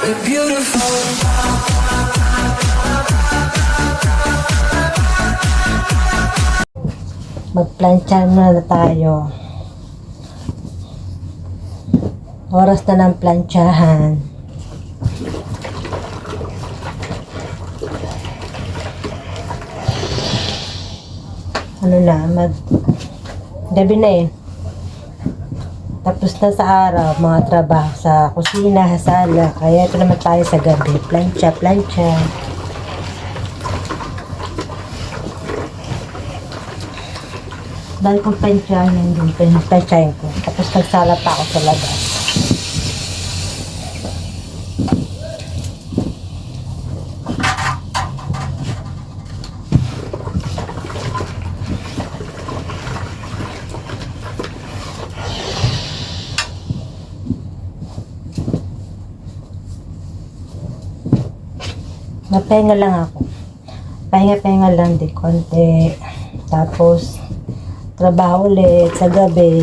You're beautiful. Magplantsa na tayo. Oras na ng plantsahan. Ano na, gabi na eh. Tapos na sa araw, mga trabaho sa kusina, sala. Kaya ito naman tayo sa gabi. Plantsa. Dahil kong plantsahin yung plantsahin ko. Tapos nagsala pa ako sa labas. Napahinga lang ako. Pahinga lang din konti. Tapos, trabaho ulit sa gabi.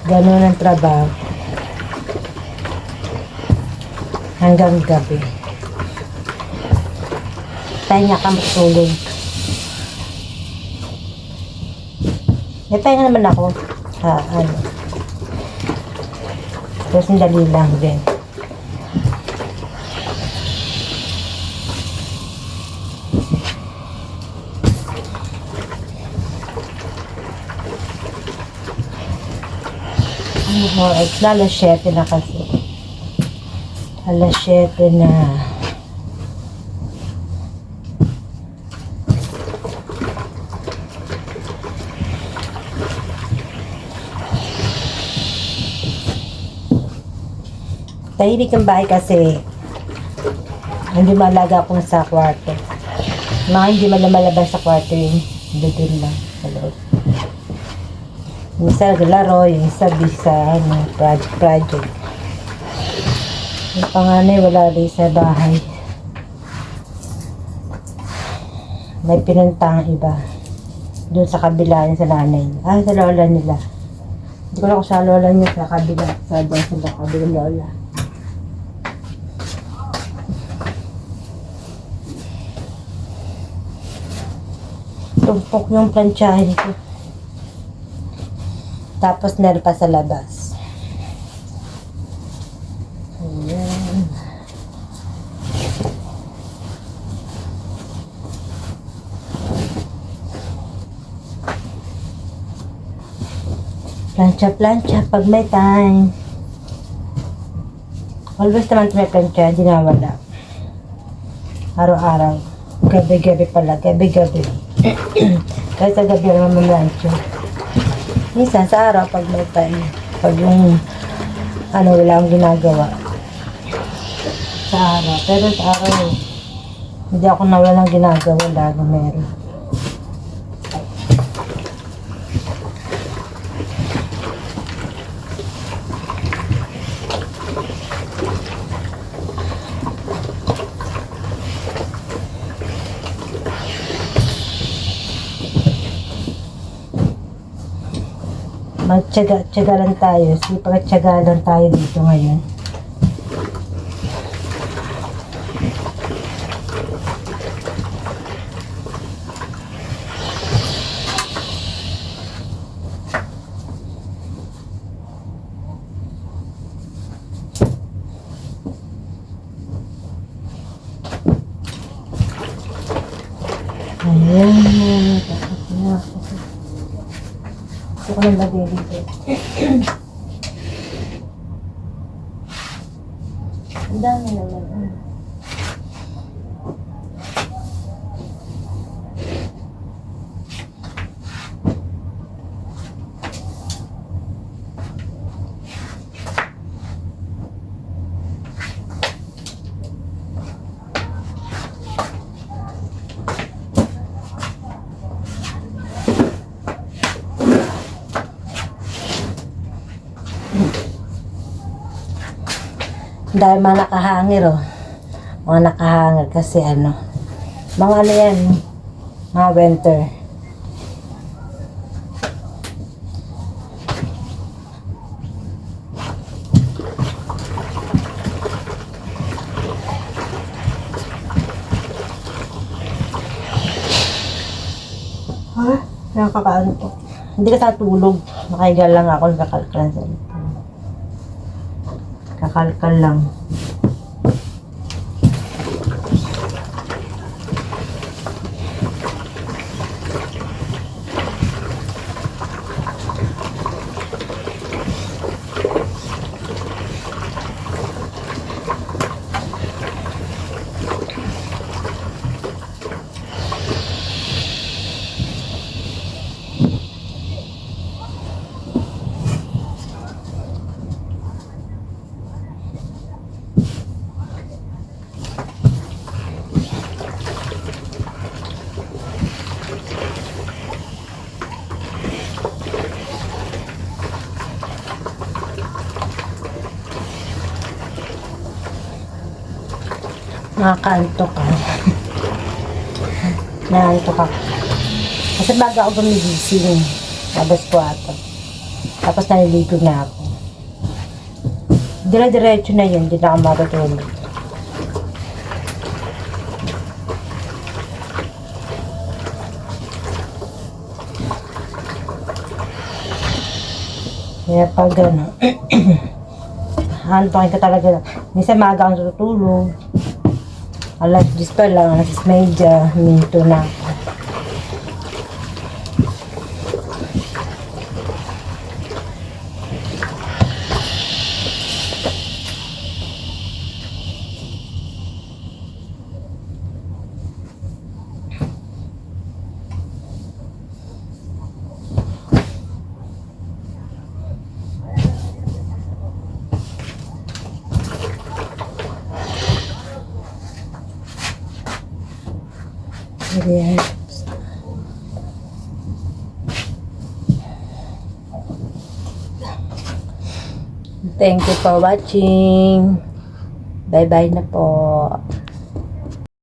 Ganun ang trabaho. Hanggang gabi. Pahinga ka matulog. May pahinga naman ako. Tapos, dali lang din. Alas 7 na kasi. Alas 7 na. Tahimik ang bahay kasi hindi malaga akong sa kwarto. Mga hindi malabalabas sa kwarto yung doon lang sa loob. Yung isa naglaro, yung isa bisa project. Yung panganay wala rin sa bahay. May pinuntang iba. Doon sa kabila niya sa nanay niya. Sa lola nila. Hindi ko lang kung sa lola niya sa kabila. Sa kabila lola. Tumpok yung plantsahin ko. Tapos meron pa sa labas. Ayan. Plantsa pag may time. Always naman may plantsa, hindi na wala. Araw-araw. Gabi-gabi pala, gabi-gabi. Kahit sa gabi naman plantsa. Minsan sa araw pag may time, pag yung wala akong ginagawa sa araw. Pero sa araw hindi ako nawalang ginagawa, lagi meron. Magtyaga lang tayo. Sipag-tyaga lang tayo dito ngayon. Ayan. Tapos na ako. Ito ko nang lagay dito. Ang dami naman. Dahil mga nakahangir mga nakahangir kasi mga yan, mga winter. Nakakaano po. Hindi ka sa tulog. Nakahiga lang ako. Kakalkal sa ito. Kakalkal lang. Nakakaantok ka. Naantok ako. Kasi bago ako gumigising, labas ko ato. Tapos naliligo na ako. Dire-diretso na yun, hindi na ako matutulog. Kaya pag ano, hantokin ka talaga. Minsan maaga akong tutulog. Alas 10 pa lang, alas 10:30, minto na ako. Ayan. Thank you for watching. Bye-bye na po.